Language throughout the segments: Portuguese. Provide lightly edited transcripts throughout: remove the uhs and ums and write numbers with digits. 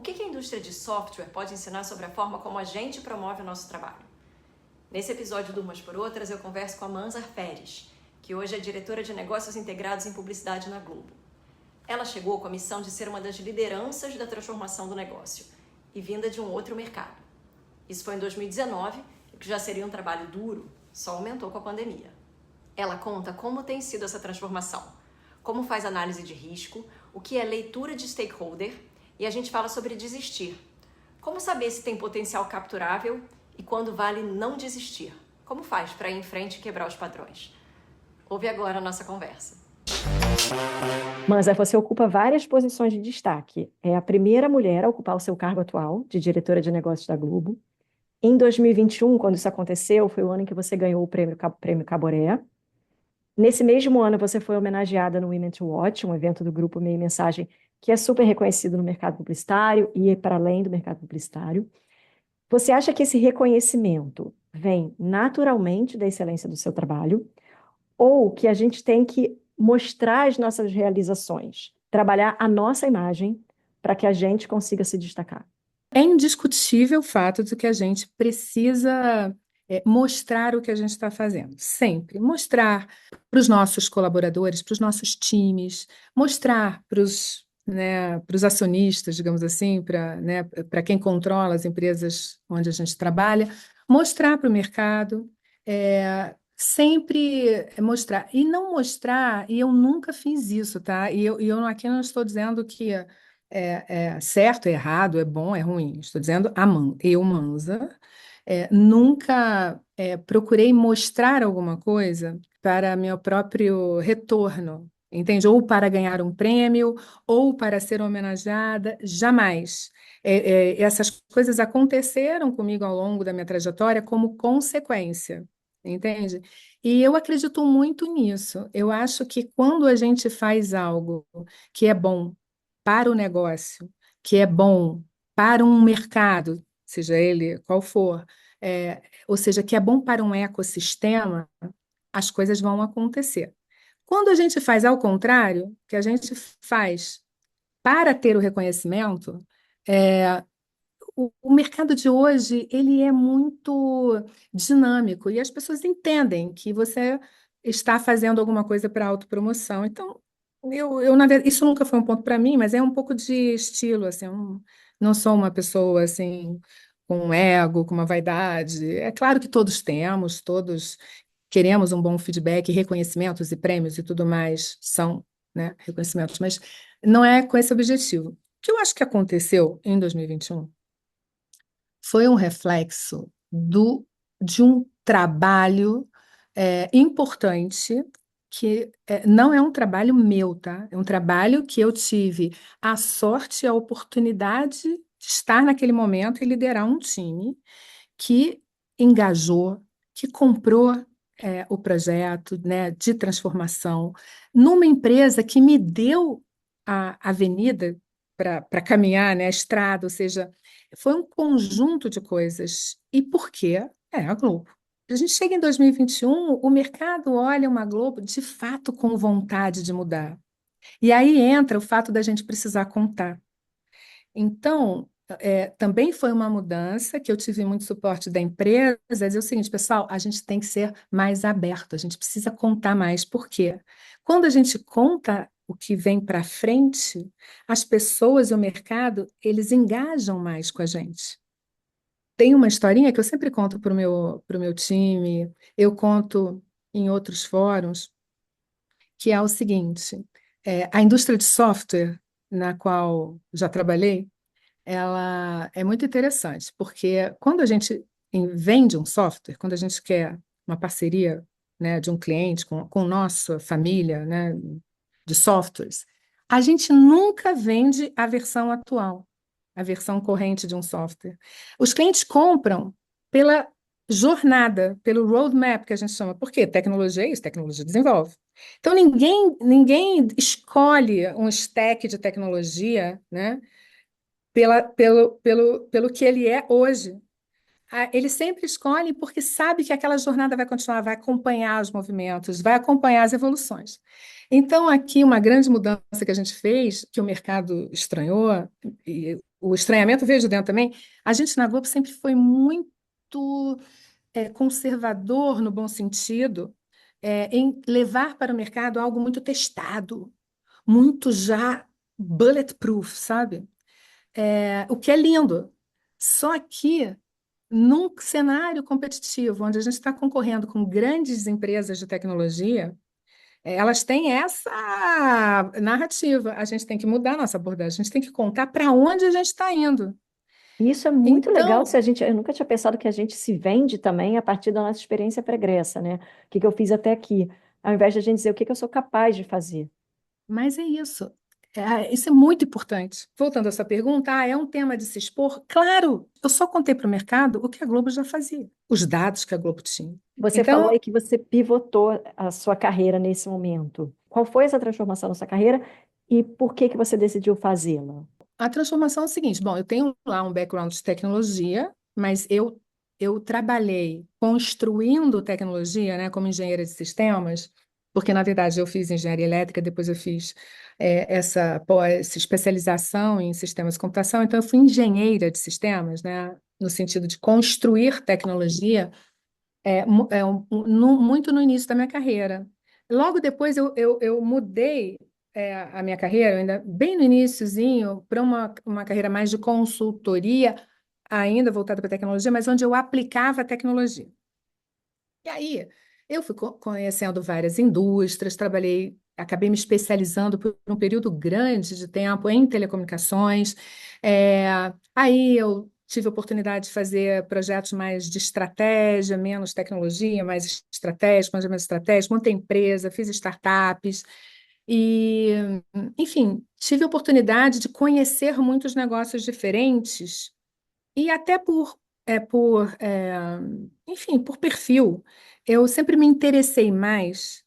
que a indústria de software pode ensinar sobre a forma como a gente promove o nosso trabalho? Nesse episódio do Umas por Outras, eu converso com a Manzar Pérez, que hoje é diretora de Negócios Integrados em Publicidade na Globo. Ela chegou com a missão de ser uma das lideranças da transformação do negócio e vinda de um outro mercado. Isso foi em 2019, o que já seria um trabalho duro, só aumentou com a pandemia. Ela conta como tem sido essa transformação, como faz análise de risco, o que é leitura de stakeholder, e a gente fala sobre desistir. Como saber se tem potencial capturável e quando vale não desistir? Como faz para ir em frente e quebrar os padrões? Ouve agora a nossa conversa. Manzar, você ocupa várias posições de destaque. É a primeira mulher a ocupar o seu cargo atual, de diretora de negócios da Globo. Em 2021, quando isso aconteceu, foi o ano em que você ganhou o prêmio Caboré. Nesse mesmo ano, você foi homenageada no Women to Watch, um evento do grupo Meio Mensagem, que é super reconhecido no mercado publicitário e para além do mercado publicitário. Você acha que esse reconhecimento vem naturalmente da excelência do seu trabalho ou que a gente tem que mostrar as nossas realizações, trabalhar a nossa imagem para que a gente consiga se destacar? É indiscutível o fato de que a gente precisa mostrar o que a gente está fazendo, sempre. Mostrar para os nossos colaboradores, para os nossos times, mostrar para os acionistas, digamos assim, para quem controla as empresas onde a gente trabalha, mostrar para o mercado, sempre mostrar. E não mostrar, e eu nunca fiz isso, tá? E eu aqui não estou dizendo que é certo, é errado, é bom, é ruim. Estou dizendo eu, Manzar, nunca procurei mostrar alguma coisa para meu próprio retorno, entende? Ou para ganhar um prêmio, ou para ser homenageada, jamais. Essas coisas aconteceram comigo ao longo da minha trajetória como consequência, entende? E eu acredito muito nisso. Eu acho que quando a gente faz algo que é bom para o negócio, que é bom para um mercado, seja ele qual for, ou seja, que é bom para um ecossistema, as coisas vão acontecer. Quando a gente faz ao contrário, que a gente faz para ter o reconhecimento, é, o mercado de hoje ele é muito dinâmico e as pessoas entendem que você está fazendo alguma coisa para autopromoção. Então, na verdade, isso nunca foi um ponto para mim, mas é um pouco de estilo, assim, eu não sou uma pessoa assim com um ego, com uma vaidade. É claro que todos temos, todos queremos um bom feedback, reconhecimentos e prêmios e tudo mais são, né, reconhecimentos, mas não é com esse objetivo. O que eu acho que aconteceu em 2021 foi um reflexo de um trabalho importante, que não é um trabalho meu, tá? É um trabalho que eu tive a sorte e a oportunidade de estar naquele momento e liderar um time que engajou, que comprou o projeto, né, de transformação numa empresa que me deu a avenida para caminhar, né, a estrada, ou seja, foi um conjunto de coisas. E por quê? É a Globo. A gente chega em 2021, o mercado olha uma Globo de fato com vontade de mudar. E aí entra o fato da gente precisar contar. Então, também foi uma mudança que eu tive muito suporte da empresa. Dizer o seguinte, pessoal, a gente tem que ser mais aberto, a gente precisa contar mais. Por quê? Quando a gente conta o que vem para frente, as pessoas e o mercado, eles engajam mais com a gente. Tem uma historinha que eu sempre conto para o meu time, eu conto em outros fóruns, que é o seguinte: a indústria de software, na qual já trabalhei, ela é muito interessante, porque quando a gente vende um software, quando a gente quer uma parceria, né, de um cliente com nossa família, né, de softwares, a gente nunca vende a versão atual, a versão corrente de um software. Os clientes compram pela jornada, pelo roadmap que a gente chama. Por quê? Tecnologia é isso, tecnologia desenvolve. Então, ninguém escolhe um stack de tecnologia, né, pelo que ele é hoje. eles sempre escolhem porque sabe que aquela jornada vai continuar, vai acompanhar os movimentos, vai acompanhar as evoluções. Então, aqui, uma grande mudança que a gente fez, que o mercado estranhou, e o estranhamento veio de dentro também, a gente na Globo sempre foi muito conservador, no bom sentido, em levar para o mercado algo muito testado, muito já bulletproof, sabe? O que é lindo. Só que num cenário competitivo, onde a gente está concorrendo com grandes empresas de tecnologia, elas têm essa narrativa. A gente tem que mudar a nossa abordagem, a gente tem que contar para onde a gente está indo. E isso é muito legal se Então, a gente. Eu nunca tinha pensado que a gente se vende também a partir da nossa experiência pregressa, né? O que que eu fiz até aqui, ao invés de a gente dizer o que que eu sou capaz de fazer. mas é isso. Isso é muito importante. Voltando à sua pergunta, é um tema de se expor? Claro, eu só contei para o mercado o que a Globo já fazia, os dados que a Globo tinha. Você falou Então, aí que você pivotou a sua carreira nesse momento. Qual foi essa transformação na sua carreira e por que que você decidiu fazê-la? a transformação é o seguinte: bom, eu tenho lá um background de tecnologia, mas eu trabalhei construindo tecnologia, né, como engenheira de sistemas, porque, na verdade, eu fiz engenharia elétrica, depois eu fiz essa especialização em sistemas de computação, então eu fui engenheira de sistemas, né, no sentido de construir tecnologia, muito no início da minha carreira. Logo depois eu mudei a minha carreira, ainda bem no iniciozinho, para uma carreira mais de consultoria, ainda voltada para tecnologia, mas onde eu aplicava a tecnologia. E aí eu fui conhecendo várias indústrias, trabalhei, acabei me especializando por um período grande de tempo em telecomunicações. Aí eu tive a oportunidade de fazer projetos mais de estratégia, menos tecnologia, mais estratégico, planejamento estratégico, montei empresa, fiz startups. E, enfim, tive a oportunidade de conhecer muitos negócios diferentes e até enfim, por perfil. Eu sempre me interessei mais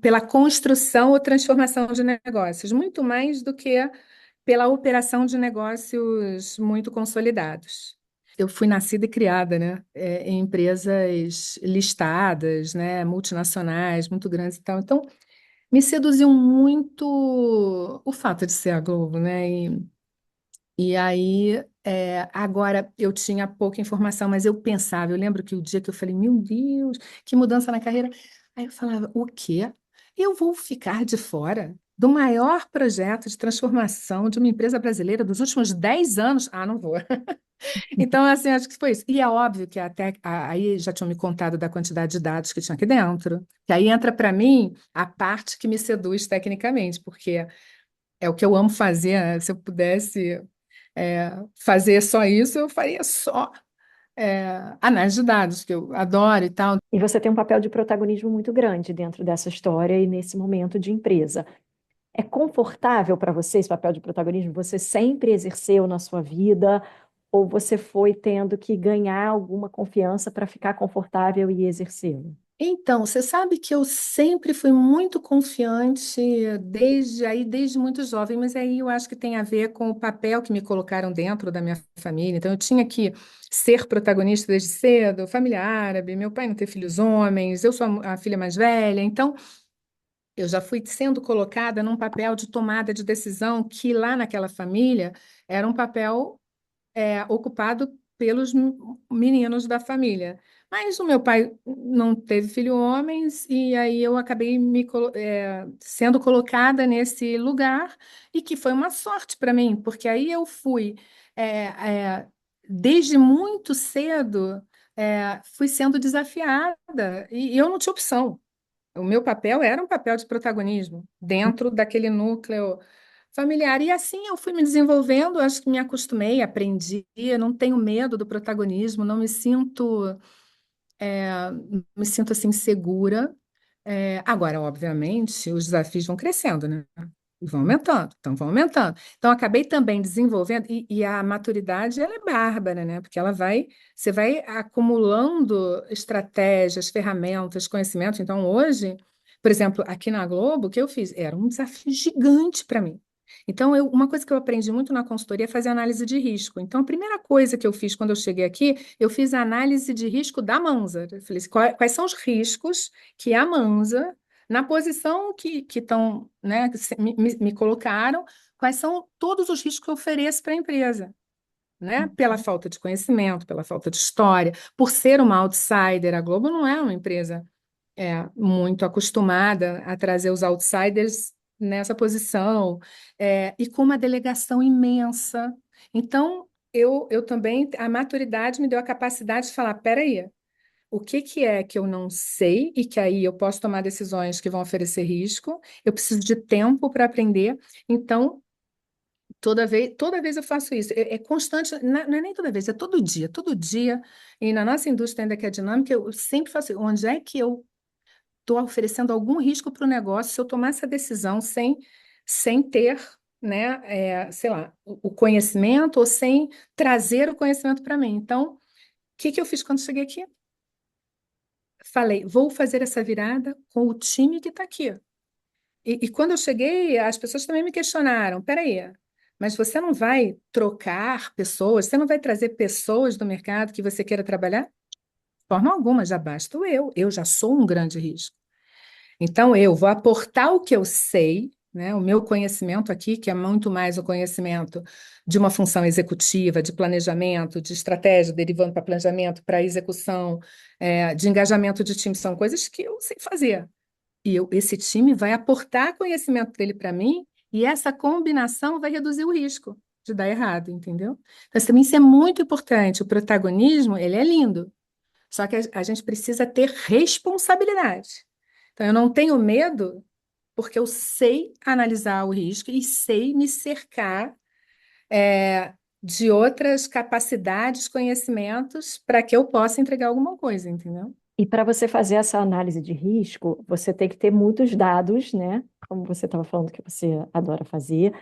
pela construção ou transformação de negócios, muito mais do que pela operação de negócios muito consolidados. Eu fui nascida e criada, né, em empresas listadas, né, multinacionais, muito grandes e tal. Então, me seduziu muito o fato de ser a Globo, né? E aí, agora eu tinha pouca informação, mas eu pensava, eu lembro que o dia que eu falei, meu Deus, que mudança na carreira. Aí eu falava, o quê? Eu vou ficar de fora do maior projeto de transformação de uma empresa brasileira dos últimos 10 anos? Ah, não vou. Então, assim, acho que foi isso. E é óbvio que aí já tinham me contado da quantidade de dados que tinha aqui dentro. Que aí entra para mim a parte que me seduz tecnicamente, porque é o que eu amo fazer, né? Se eu pudesse fazer só isso, eu faria só análise de dados, que eu adoro e tal. E você tem um papel de protagonismo muito grande dentro dessa história e nesse momento de empresa. É confortável para você esse papel de protagonismo? Você sempre exerceu na sua vida ou você foi tendo que ganhar alguma confiança para ficar confortável e exercê-lo? Então, você sabe que eu sempre fui muito confiante desde muito jovem, mas aí eu acho que tem a ver com o papel que me colocaram dentro da minha família. Então, eu tinha que ser protagonista desde cedo, família árabe, meu pai não ter filhos homens, eu sou a filha mais velha, então eu já fui sendo colocada num papel de tomada de decisão que lá naquela família era um papel ocupado pelos meninos da família. Mas o meu pai não teve filho homens, e aí eu acabei sendo colocada nesse lugar, e que foi uma sorte para mim, porque aí eu fui, é, é, desde muito cedo, fui sendo desafiada, e eu não tinha opção. O meu papel era um papel de protagonismo dentro daquele núcleo familiar. E assim eu fui me desenvolvendo, acho que me acostumei, aprendi, eu não tenho medo do protagonismo, não me sinto assim segura. Agora, obviamente, os desafios vão crescendo, né? E vão aumentando, então vão aumentando. Então, acabei também desenvolvendo, e a maturidade, ela é bárbara, né? Porque você vai acumulando estratégias, ferramentas, conhecimentos. Então, hoje, por exemplo, aqui na Globo, o que eu fiz? Era um desafio gigante para mim. Então, uma coisa que eu aprendi muito na consultoria é fazer análise de risco. Então, a primeira coisa que eu fiz quando eu cheguei aqui, eu fiz a análise de risco da Mansa. Eu falei assim, quais são os riscos que a Mansa, na posição que estão, né, que me colocaram, quais são todos os riscos que eu ofereço para a empresa, né? Pela falta de conhecimento, pela falta de história, por ser uma outsider. A Globo não é uma empresa muito acostumada a trazer os outsiders nessa posição, e com uma delegação imensa. Então, eu também, a maturidade me deu a capacidade de falar, peraí, o que que é que eu não sei e que aí eu posso tomar decisões que vão oferecer risco, eu preciso de tempo para aprender, então, toda vez eu faço isso, é constante, não é nem toda vez, é todo dia, e na nossa indústria ainda que é dinâmica, eu sempre faço, onde é que eu estou oferecendo algum risco para o negócio se eu tomar essa decisão sem ter, né, sei lá, o conhecimento ou sem trazer o conhecimento para mim. Então, o que que eu fiz quando cheguei aqui? Falei, vou fazer essa virada com o time que está aqui. E quando eu cheguei, as pessoas também me questionaram: peraí, mas você não vai trocar pessoas, você não vai trazer pessoas do mercado que você queira trabalhar? De forma alguma, já basta eu já sou um grande risco. Então, eu vou aportar o que eu sei, né, o meu conhecimento aqui, que é muito mais o conhecimento de uma função executiva, de planejamento, de estratégia, derivando para planejamento, para execução, de engajamento de time, são coisas que eu sei fazer. E esse time vai aportar conhecimento dele para mim, e essa combinação vai reduzir o risco de dar errado, entendeu? Então, também isso é muito importante. O protagonismo, ele é lindo, só que a gente precisa ter responsabilidade. Então, eu não tenho medo, porque eu sei analisar o risco e sei me cercar de outras capacidades, conhecimentos, para que eu possa entregar alguma coisa, entendeu? E para você fazer essa análise de risco, você tem que ter muitos dados, né? Como você estava falando que você adora fazer,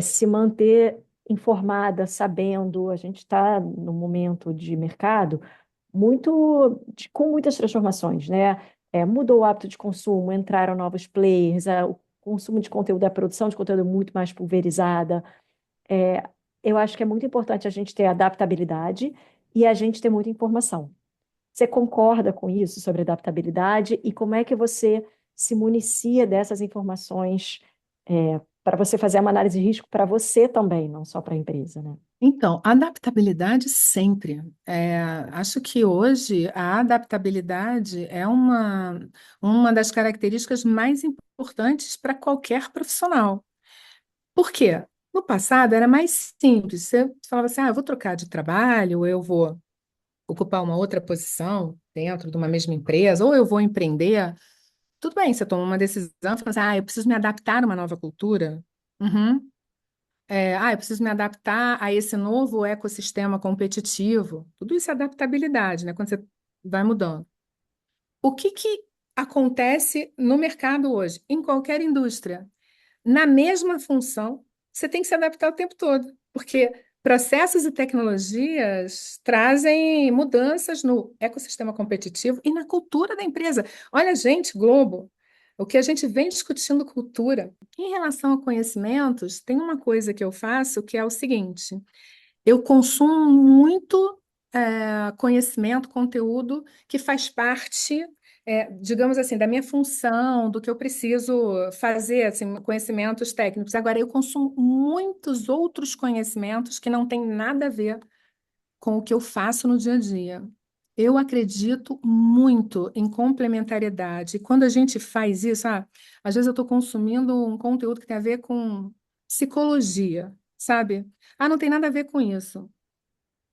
se manter informada, sabendo. A gente está num momento de mercado com muitas transformações, né? Mudou o hábito de consumo, entraram novos players, o consumo de conteúdo, a produção de conteúdo é muito mais pulverizada. É, eu acho que é muito importante a gente ter adaptabilidade e a gente ter muita informação. Você concorda com isso sobre adaptabilidade e como é que você se municia dessas informações para você fazer uma análise de risco para você também, não só para a empresa, né? Então, adaptabilidade sempre. Acho que hoje a adaptabilidade é uma das características mais importantes para qualquer profissional. Por quê? No passado era mais simples. Você falava assim: eu vou trocar de trabalho, ou eu vou ocupar uma outra posição dentro de uma mesma empresa, ou eu vou empreender. Tudo bem, você toma uma decisão, fala assim: eu preciso me adaptar a uma nova cultura. Uhum. Eu preciso me adaptar a esse novo ecossistema competitivo. Tudo isso é adaptabilidade, né? Quando você vai mudando. O que que acontece no mercado hoje? Em qualquer indústria, na mesma função, você tem que se adaptar o tempo todo, porque processos e tecnologias trazem mudanças no ecossistema competitivo e na cultura da empresa. Olha, gente, Globo, o que a gente vem discutindo cultura. Em relação a conhecimentos, tem uma coisa que eu faço que é o seguinte: eu consumo muito conhecimento, conteúdo que faz parte, digamos assim, da minha função, do que eu preciso fazer, assim, conhecimentos técnicos. Agora, eu consumo muitos outros conhecimentos que não têm nada a ver com o que eu faço no dia a dia. Eu acredito muito em complementariedade. E quando a gente faz isso, às vezes eu estou consumindo um conteúdo que tem a ver com psicologia, sabe? Não tem nada a ver com isso,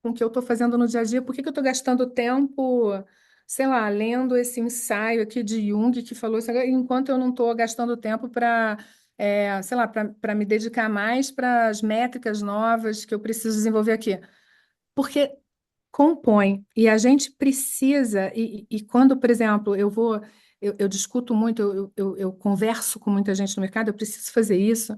com o que eu estou fazendo no dia a dia. Por que que eu estou gastando tempo, sei lá, lendo esse ensaio aqui de Jung que falou isso, enquanto eu não estou gastando tempo para, sei lá, para me dedicar mais para as métricas novas que eu preciso desenvolver aqui? Porque compõe, e a gente precisa, e quando, por exemplo, eu discuto muito, eu converso com muita gente no mercado, eu preciso fazer isso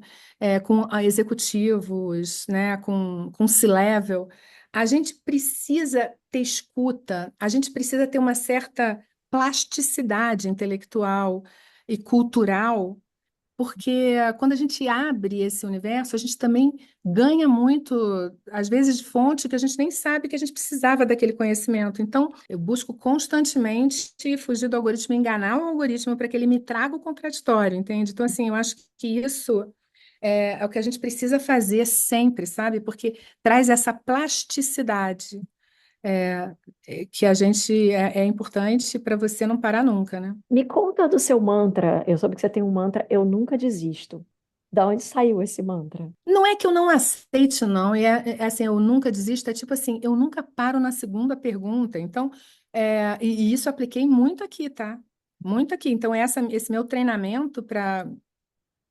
com executivos, né, com C-level. A gente precisa ter escuta, a gente precisa ter uma certa plasticidade intelectual e cultural, porque quando a gente abre esse universo, a gente também ganha muito, às vezes, de fonte que a gente nem sabe que a gente precisava daquele conhecimento. Então, eu busco constantemente fugir do algoritmo, enganar o algoritmo para que ele me traga o contraditório, entende? Então, assim, eu acho que isso é o que a gente precisa fazer sempre, sabe? Porque traz essa plasticidade é, que a gente é importante para você não parar nunca, né? Me conta do seu mantra. Eu soube que você tem um mantra, eu nunca desisto. Da onde saiu esse mantra? Não é que eu não aceite, não. É assim, eu nunca desisto. É tipo assim, eu nunca paro na segunda pergunta. Então, e isso eu apliquei muito aqui, tá? Muito aqui. Então, esse meu treinamento para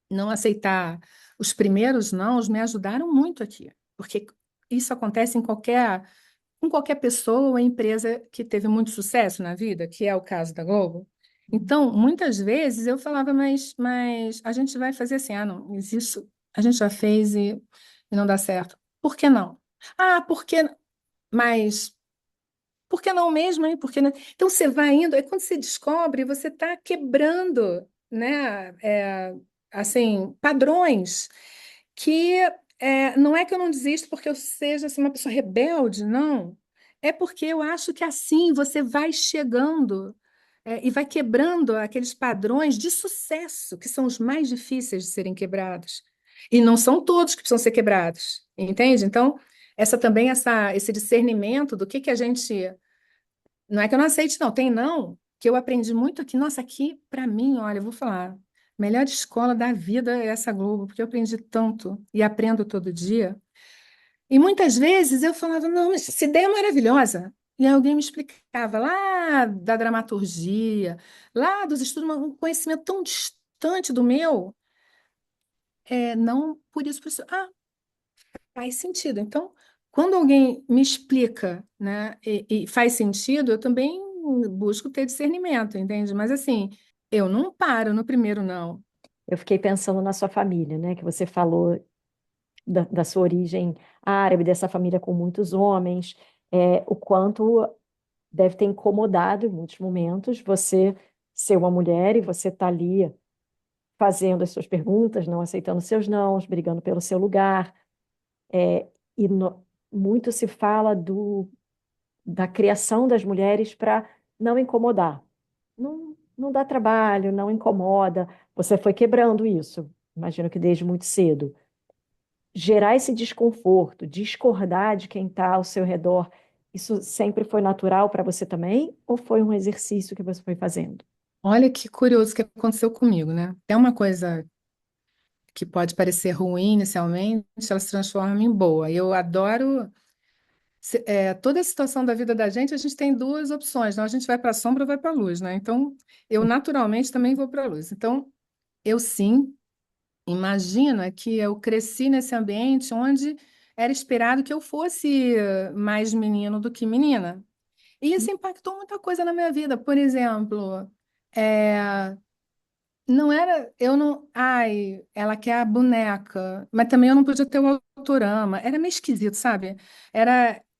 não aceitar os primeiros nãos me ajudaram muito aqui. Porque isso acontece com qualquer pessoa ou empresa que teve muito sucesso na vida, que é o caso da Globo. Então, muitas vezes eu falava, mas a gente vai fazer assim, não, mas isso a gente já fez e não dá certo. Por que não? Ah, mas por que não mesmo, hein? Por que não? Então você vai indo, aí quando você descobre, você está quebrando, né? Assim, padrões que não é que eu não desisto porque eu seja assim, uma pessoa rebelde, não. É porque eu acho que assim você vai chegando e vai quebrando aqueles padrões de sucesso, que são os mais difíceis de serem quebrados. E não são todos que precisam ser quebrados, entende? Então, esse discernimento do que a gente. Não é que eu não aceite, não, tem não, que eu aprendi muito aqui. Nossa, aqui, para mim, olha, eu vou falar, melhor escola da vida é essa Globo, porque eu aprendi tanto e aprendo todo dia. E muitas vezes eu falava, não, mas essa ideia é maravilhosa. E aí alguém me explicava lá da dramaturgia, lá dos estudos, um conhecimento tão distante do meu. Não por isso. Ah, faz sentido. Então, quando alguém me explica, né, e faz sentido, eu também busco ter discernimento, entende? Mas assim, eu não paro no primeiro não. Eu fiquei pensando na sua família, né? Que você falou da sua origem árabe, dessa família com muitos homens, o quanto deve ter incomodado em muitos momentos você ser uma mulher e você estar ali fazendo as suas perguntas, não aceitando seus nãos, brigando pelo seu lugar. É, e muito se fala da criação das mulheres para não incomodar. Não, não dá trabalho, não incomoda. Você foi quebrando isso, imagino que desde muito cedo. Gerar esse desconforto, discordar de quem está ao seu redor, isso sempre foi natural para você também? Ou foi um exercício que você foi fazendo? Olha que curioso que aconteceu comigo, né? É uma coisa que pode parecer ruim inicialmente, ela se transforma em boa. E eu adoro toda a situação da vida da gente, a gente tem duas opções, né? A gente vai para a sombra ou vai para a luz, né? Então, eu naturalmente também vou para a luz. Então, eu sim. Imagina que eu cresci nesse ambiente onde era esperado que eu fosse mais menino do que menina. E isso impactou muita coisa na minha vida. Por exemplo, é, não era, eu não, ai, ela quer a boneca, mas também eu não podia ter o autorama. Era meio esquisito, sabe?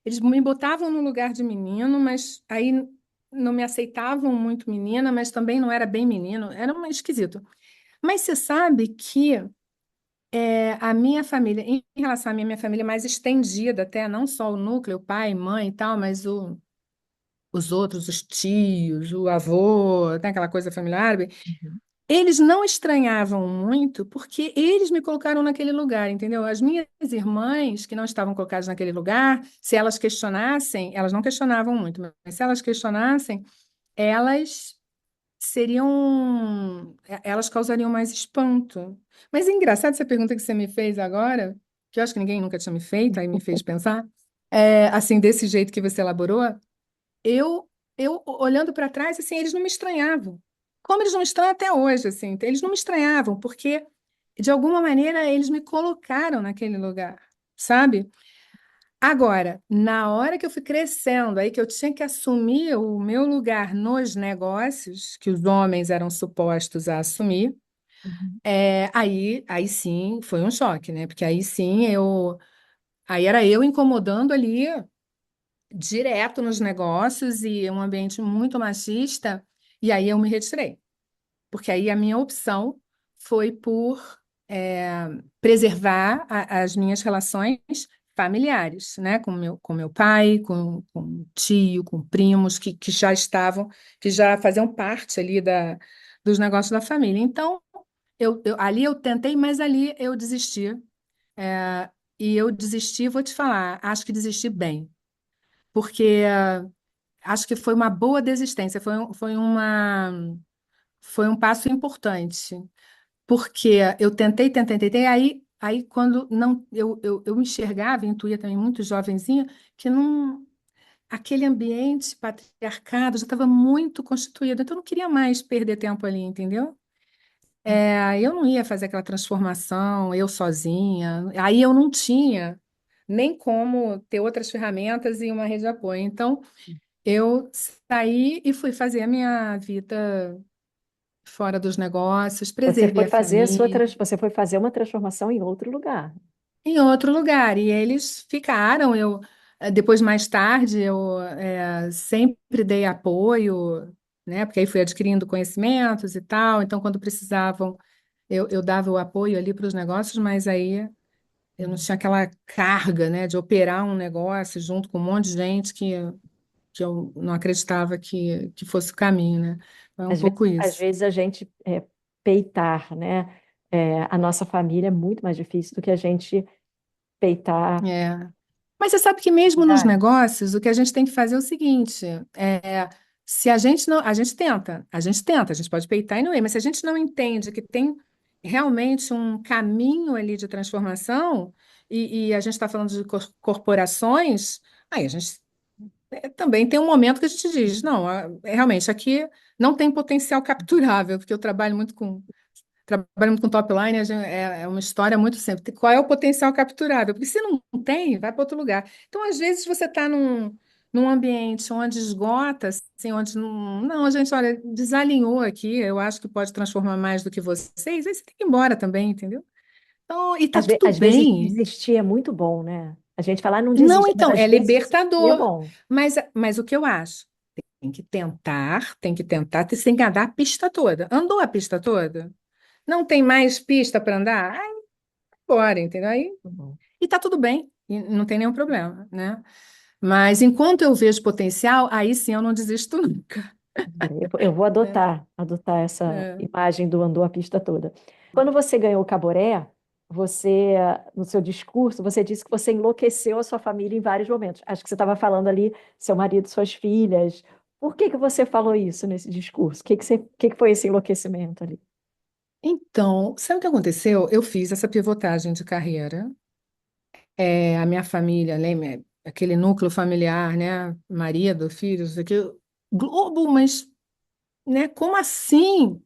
Eles me botavam no lugar de menino, mas aí não me aceitavam muito menina, mas também não era bem menino. Era meio esquisito. Mas você sabe que a minha família, em relação à minha família mais estendida, até não só o núcleo, pai, mãe e tal, mas os outros, os tios, o avô, tem aquela coisa familiar, Uhum. eles não estranhavam muito porque eles me colocaram naquele lugar, entendeu? As minhas irmãs, que não estavam colocadas naquele lugar, se elas questionassem, elas não questionavam muito, mas se elas questionassem, elas elas causariam mais espanto. Mas é engraçado essa pergunta que você me fez agora, que eu acho que ninguém nunca tinha me feito, aí me fez pensar, assim, desse jeito que você elaborou, eu, eu olhando para trás, assim, eles não me estranhavam. Como eles não me estranham até hoje, assim, eles não me estranhavam, porque, de alguma maneira, eles me colocaram naquele lugar, sabe? Agora, na hora que eu fui crescendo, aí que eu tinha que assumir o meu lugar nos negócios, que os homens eram supostos a assumir, Uhum. aí sim foi um choque, né? Porque aí sim aí era eu incomodando ali direto nos negócios e um ambiente muito machista, e aí eu me retirei, porque aí a minha opção foi por é, preservar as minhas relações familiares, né? Com meu pai, com tio, com primos que já estavam, que já faziam parte ali dos negócios da família. Então, ali eu tentei, mas ali eu desisti. É, e eu desisti, vou te falar, acho que desisti bem, porque acho que foi uma boa desistência, foi um passo importante, porque eu tentei, aí quando não, eu me enxergava, intuía também muito jovenzinha, que não, aquele ambiente patriarcado já estava muito constituído, então eu não queria mais perder tempo ali, entendeu? Eu não ia fazer aquela transformação, eu sozinha, aí eu não tinha nem como ter outras ferramentas e uma rede de apoio. Então, eu saí e fui fazer a minha vida fora dos negócios, preservei a família Você foi fazer uma transformação em outro lugar. em outro lugar. E eles ficaram. Depois, mais tarde, eu sempre dei apoio, né? Porque aí fui adquirindo conhecimentos e tal. Então, quando precisavam, eu dava o apoio ali para os negócios, mas aí eu não tinha aquela carga, né, de operar um negócio junto com um monte de gente que eu não acreditava que fosse o caminho, né? Então, é um pouco Às isso. vezes a gente peitar, né? A nossa família é muito mais difícil do que a gente peitar. É. Mas você sabe que mesmo nos Verdade. negócios, o que a gente tem que fazer é o seguinte: se a gente não, a gente pode peitar e não ir, mas se a gente não entende que tem realmente um caminho ali de transformação, e a gente está falando de corporações, aí a gente também tem um momento que a gente diz, não, realmente aqui não tem potencial capturável, porque eu trabalho muito com top line, é uma história muito simples. Qual é o potencial capturável? Porque se não tem, vai para outro lugar. Então, às vezes, você está num ambiente onde esgota, assim, onde não, a gente, olha, desalinhou aqui, eu acho que pode transformar mais do que vocês, aí você tem que ir embora também, entendeu? Então, e tá tudo Às vezes bem. desistir é muito bom, né? A gente falar não Não, desiste, mas então, às é vezes desistir é libertador. bom. Mas o que eu acho? Tem que tentar, você tem que andar a pista toda. Andou a pista toda? Não tem mais pista para andar? Aí, bora, entendeu? Aí, Tá bom. e tá tudo bem, e não tem nenhum problema, né? Mas enquanto eu vejo potencial, aí sim eu não desisto nunca. Eu vou Né? adotar essa É. imagem do andou a pista toda. Quando você ganhou o Caboré, você, no seu discurso, você disse que você enlouqueceu a sua família em vários momentos. Acho que você estava falando ali, seu marido, suas filhas. Por que que você falou isso nesse discurso? O que que foi esse enlouquecimento ali? Então, sabe o que aconteceu? Eu fiz essa pivotagem de carreira. A minha família, lembra? Aquele núcleo familiar, né? Marido, filhos, aquilo. Globo, mas, né? Como assim?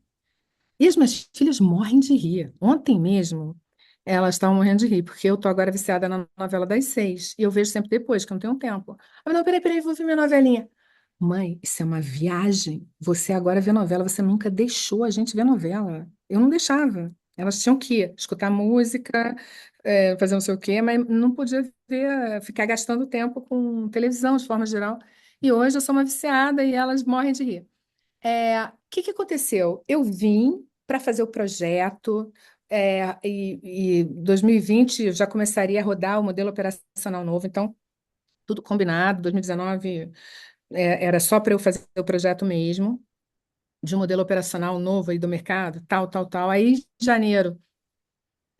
E as minhas filhas morrem de rir. Ontem mesmo, elas estavam morrendo de rir, porque eu tô agora viciada na novela das 6. E eu vejo sempre depois, que eu não tenho tempo. Eu, não, peraí, vou ver minha novelinha. Mãe, isso é uma viagem. Você agora vê novela, você nunca deixou a gente ver novela. Eu não deixava. Elas tinham que escutar música, fazer não sei o quê, mas não podia ver, ficar gastando tempo com televisão, de forma geral. E hoje eu sou uma viciada e elas morrem de rir. O que que aconteceu? Eu vim para fazer o projeto, e 2020 eu já começaria a rodar o modelo operacional novo, então tudo combinado. 2019 era só para eu fazer o projeto mesmo, de um modelo operacional novo aí do mercado, tal, tal, tal. Aí, em janeiro,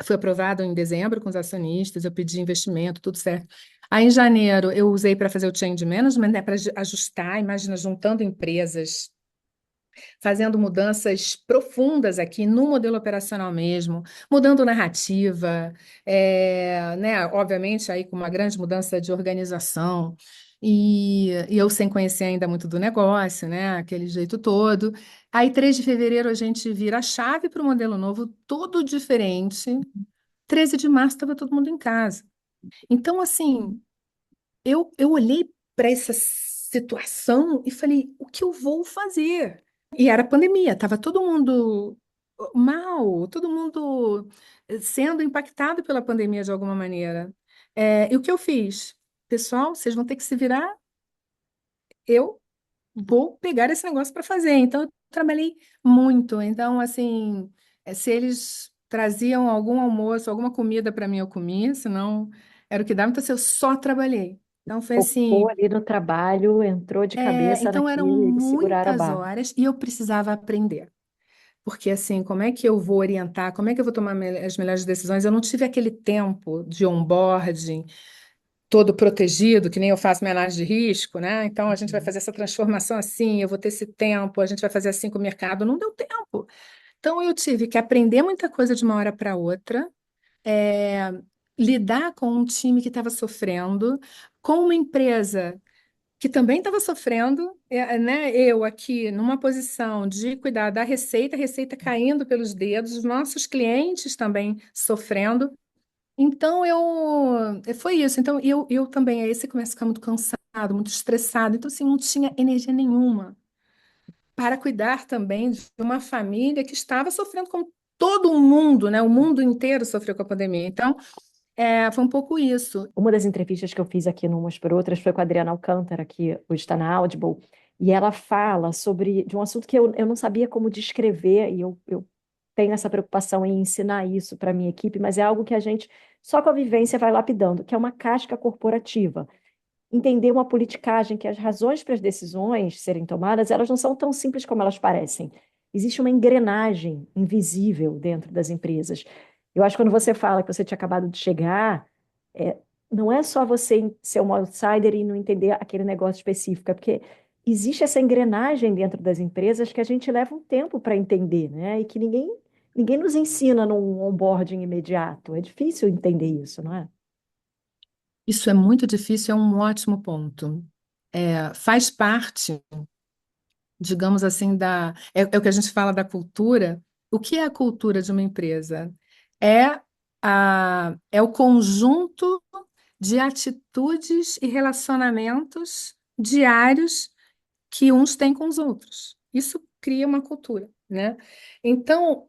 foi aprovado em dezembro com os acionistas, eu pedi investimento, tudo certo. Aí, em janeiro, eu usei para fazer o change management, né, para ajustar, imagina, juntando empresas, fazendo mudanças profundas aqui no modelo operacional mesmo, mudando narrativa, né, obviamente aí com uma grande mudança de organização, e eu sem conhecer ainda muito do negócio, né, aquele jeito todo. Aí, 3 de fevereiro, a gente vira a chave para o modelo novo, todo diferente. 13 de março estava todo mundo em casa. Então, assim, eu olhei para essa situação e falei, o que eu vou fazer? E era pandemia, estava todo mundo mal, todo mundo sendo impactado pela pandemia de alguma maneira. E o que eu fiz? Pessoal, vocês vão ter que se virar, eu vou pegar esse negócio para fazer. Então, eu trabalhei muito. Então, assim, Se eles traziam algum almoço, alguma comida para mim, eu comia, senão era o que dava. Então, assim, eu só trabalhei. Então, foi Focou assim. ali no trabalho, entrou de cabeça Então, eram naquilo e eles seguraram a muitas barra. horas e eu precisava aprender. Porque, assim, como é que eu vou orientar? Como é que eu vou tomar as melhores decisões? Eu não tive aquele tempo de onboarding todo protegido, que nem eu faço minha análise de risco, né? Então, a gente vai Uhum. fazer essa transformação assim, eu vou ter esse tempo, a gente vai fazer assim com o mercado. Não deu tempo. Então, eu tive que aprender muita coisa de uma hora para outra, é, lidar com um time que estava sofrendo, com uma empresa que também estava sofrendo, né? Eu aqui numa posição de cuidar da receita, a receita caindo pelos dedos, os nossos clientes também sofrendo. Então foi isso. Então eu também aí você começa a ficar muito cansado, muito estressado. Então assim, não tinha energia nenhuma para cuidar também de uma família que estava sofrendo como todo mundo, né? O mundo inteiro sofreu com a pandemia. Então, foi um pouco isso. Uma das entrevistas que eu fiz aqui no Umas por Outras foi com a Adriana Alcântara, que hoje está na Audible, e ela fala de um assunto que eu não sabia como descrever, e eu tenho essa preocupação em ensinar isso para a minha equipe, mas é algo que a gente, só com a vivência, vai lapidando, que é uma casca corporativa. Entender uma politicagem, que as razões para as decisões serem tomadas, elas não são tão simples como elas parecem. Existe uma engrenagem invisível dentro das empresas. Eu acho que quando você fala que você tinha acabado de chegar, é, não é só você ser um outsider e não entender aquele negócio específico, é porque existe essa engrenagem dentro das empresas que a gente leva um tempo para entender, né? E que ninguém nos ensina num onboarding imediato. É difícil entender isso, não é? Isso é muito difícil, é um ótimo ponto. Faz parte, digamos assim, é o que a gente fala da cultura. O que é a cultura de uma empresa? É, é o conjunto de atitudes e relacionamentos diários que uns têm com os outros. Isso cria uma cultura, né? Então,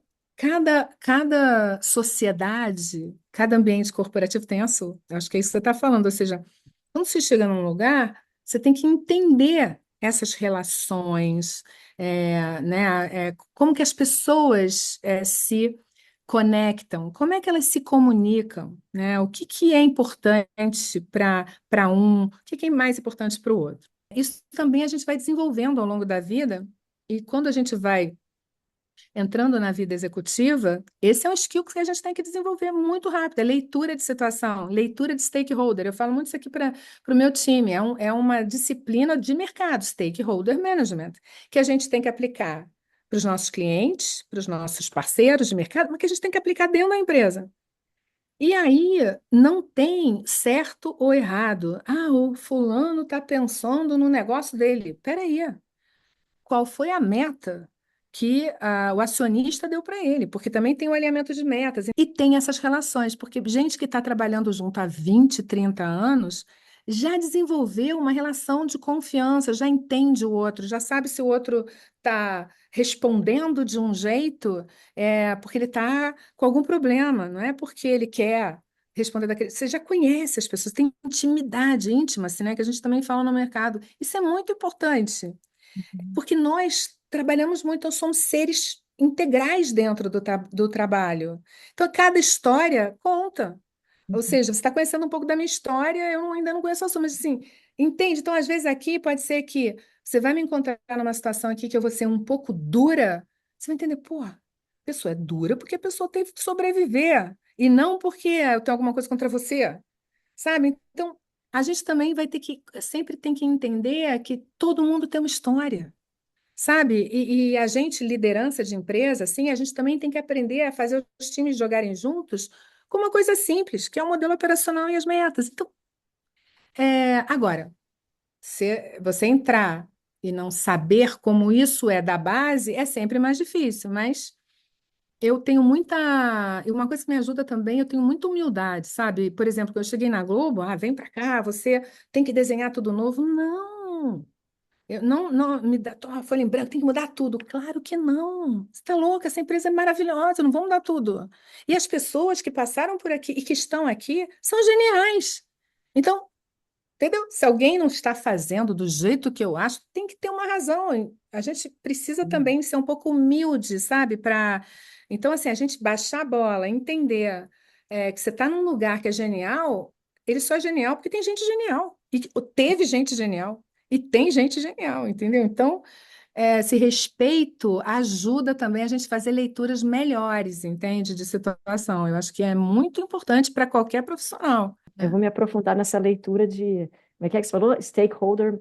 cada sociedade, cada ambiente corporativo tem a sua. Eu acho que é isso que você está falando. Ou seja, quando você chega num lugar, você tem que entender essas relações, né? Como que as pessoas se conectam, como é que elas se comunicam, né? O que que é importante para um, o que que é mais importante para o outro. Isso também a gente vai desenvolvendo ao longo da vida, e quando a gente vai entrando na vida executiva, esse é um skill que a gente tem que desenvolver muito rápido, é leitura de situação, leitura de stakeholder. Eu falo muito isso aqui para o meu time, é uma disciplina de mercado, stakeholder management, que a gente tem que aplicar para os nossos clientes, para os nossos parceiros de mercado, mas que a gente tem que aplicar dentro da empresa. E aí não tem certo ou errado. Ah, o fulano está pensando no negócio dele. Peraí, qual foi a meta que o acionista deu para ele? Porque também tem o alinhamento de metas e tem essas relações, porque gente que está trabalhando junto há 20, 30 anos já desenvolveu uma relação de confiança, já entende o outro, já sabe se o outro está respondendo de um jeito porque ele está com algum problema, não é porque ele quer responder daquele. Você já conhece as pessoas, tem intimidade íntima, assim, né, que a gente também fala no mercado. Isso é muito importante. Porque nós trabalhamos muito, nós somos seres integrais dentro do trabalho. Então, cada história conta. Ou Uhum. seja, você está conhecendo um pouco da minha história, ainda não conheço a sua, mas assim, entende? Então, às vezes aqui pode ser que você vai me encontrar numa situação aqui que eu vou ser um pouco dura, você vai entender, pô, a pessoa é dura porque a pessoa teve que sobreviver, e não porque eu tenho alguma coisa contra você, sabe? Então, a gente também sempre tem que entender que todo mundo tem uma história. Sabe? E a gente, liderança de empresa, assim, a gente também tem que aprender a fazer os times jogarem juntos com uma coisa simples, que é o modelo operacional e as metas. Então, agora, se você entrar e não saber como isso é da base, é sempre mais difícil, mas eu tenho muita. E uma coisa que me ajuda também, eu tenho muita humildade, sabe? Por exemplo, quando eu cheguei na Globo, vem para cá, você tem que desenhar tudo novo. Não! Não me dá uma folha em branco, tem que mudar tudo. Claro que não. Você está louca, essa empresa é maravilhosa, não vamos mudar tudo. E as pessoas que passaram por aqui e que estão aqui são geniais. Então, entendeu? Se alguém não está fazendo do jeito que eu acho, tem que ter uma razão. A gente precisa também ser um pouco humilde, sabe? Para Então, assim, a gente baixar a bola, entender que você está num lugar que é genial, ele só é genial porque tem gente genial. E teve gente genial. E tem gente genial, entendeu? Então, esse respeito ajuda também a gente a fazer leituras melhores, entende? De situação. Eu acho que é muito importante para qualquer profissional, Eu vou né? me aprofundar nessa leitura de, como é que você falou? Stakeholder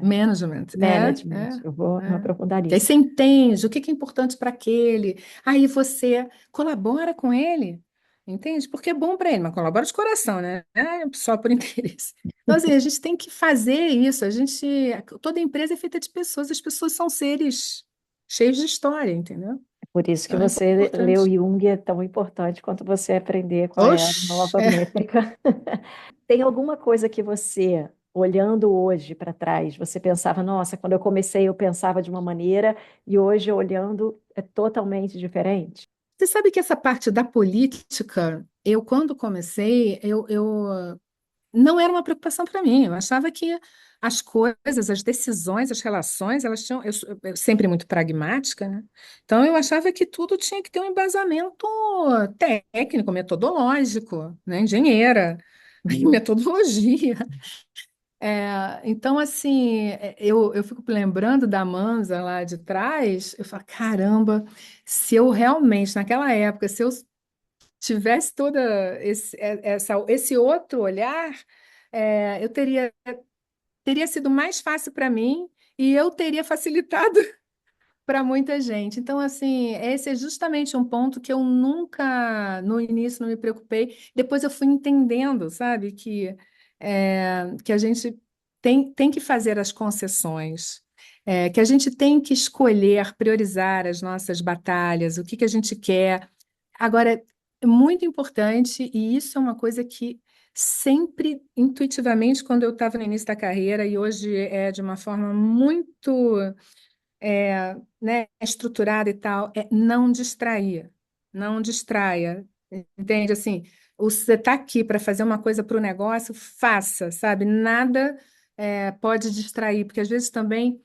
Management, management. Eu vou me é. aprofundar Que aí nisso. você entende o que que é importante para aquele, aí você colabora com ele, entende? Porque é bom para ele, mas colabora de coração, né? Não é só por interesse. Então, assim, a gente tem que fazer isso. Toda empresa é feita de pessoas, as pessoas são seres cheios de história, entendeu? Por isso que Então é você leu importante. Jung é tão importante quanto você aprender qual é a Oxe, nova métrica. Tem alguma coisa que você, olhando hoje para trás, você pensava, nossa, quando eu comecei eu pensava de uma maneira e hoje olhando é totalmente diferente? você sabe que essa parte da política, eu quando comecei, eu não era uma preocupação para mim. Eu achava que as coisas, as decisões, as relações, elas tinham. Eu sempre muito pragmática, né? Então eu achava que tudo tinha que ter um embasamento técnico, metodológico, né? Engenheira, metodologia. Então, assim, eu fico lembrando da Mansa lá de trás, eu falo, caramba, se eu realmente, naquela época, se eu tivesse toda esse outro olhar, eu teria sido mais fácil para mim e eu teria facilitado para muita gente. Então, assim, esse é justamente um ponto que eu nunca, no início, não me preocupei. Depois eu fui entendendo, sabe, que a gente tem que fazer as concessões, que a gente tem que escolher, priorizar as nossas batalhas, o que que a gente quer. Agora, é muito importante, e isso é uma coisa que sempre, intuitivamente, quando eu estava no início da carreira, e hoje é de uma forma muito né, estruturada e tal, não distrair. Não distraia. Entende? Assim, você está aqui para fazer uma coisa para o negócio, faça, sabe? Nada pode distrair, porque às vezes também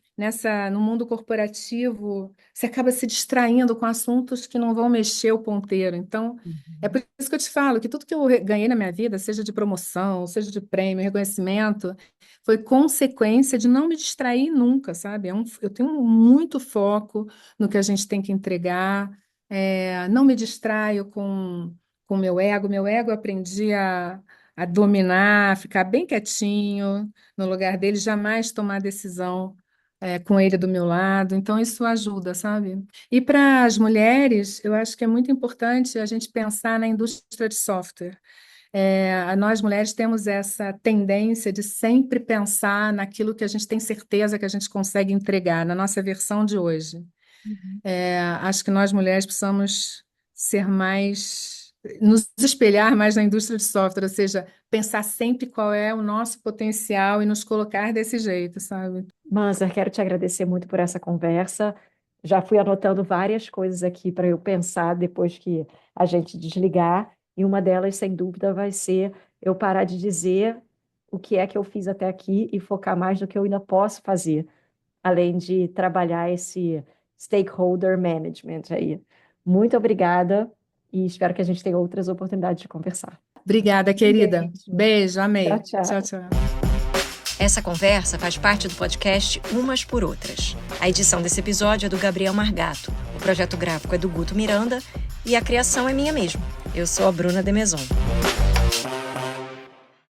no mundo corporativo você acaba se distraindo com assuntos que não vão mexer o ponteiro. Então, é Uhum. por isso que eu te falo que tudo que eu ganhei na minha vida, seja de promoção, seja de prêmio, reconhecimento, foi consequência de não me distrair nunca, sabe? Eu tenho muito foco no que a gente tem que entregar, não me distraio com o meu ego. Meu ego eu aprendi a dominar, ficar bem quietinho no lugar dele, jamais tomar decisão com ele do meu lado. Então, isso ajuda, sabe? E para as mulheres, eu acho que é muito importante a gente pensar na indústria de software. Nós mulheres temos essa tendência de sempre pensar naquilo que a gente tem certeza que a gente consegue entregar, na nossa versão de hoje. Uhum. Acho que nós mulheres precisamos ser mais, nos espelhar mais na indústria de software, ou seja, pensar sempre qual é o nosso potencial e nos colocar desse jeito, sabe? Manzer, quero te agradecer muito por essa conversa. Já fui anotando várias coisas aqui para eu pensar depois que a gente desligar, e uma delas, sem dúvida, vai ser eu parar de dizer o que é que eu fiz até aqui e focar mais no que eu ainda posso fazer, além de trabalhar esse stakeholder management aí. Muito obrigada e espero que a gente tenha outras oportunidades de conversar. Obrigada, Um querida. beijo. Beijo, Tchau, amei. Tchau, tchau. tchau. Essa conversa faz parte do podcast Umas por Outras. A edição desse episódio é do Gabriel Margato, o projeto gráfico é do Guto Miranda e a criação é minha mesmo. Eu sou a Bruna Demeson.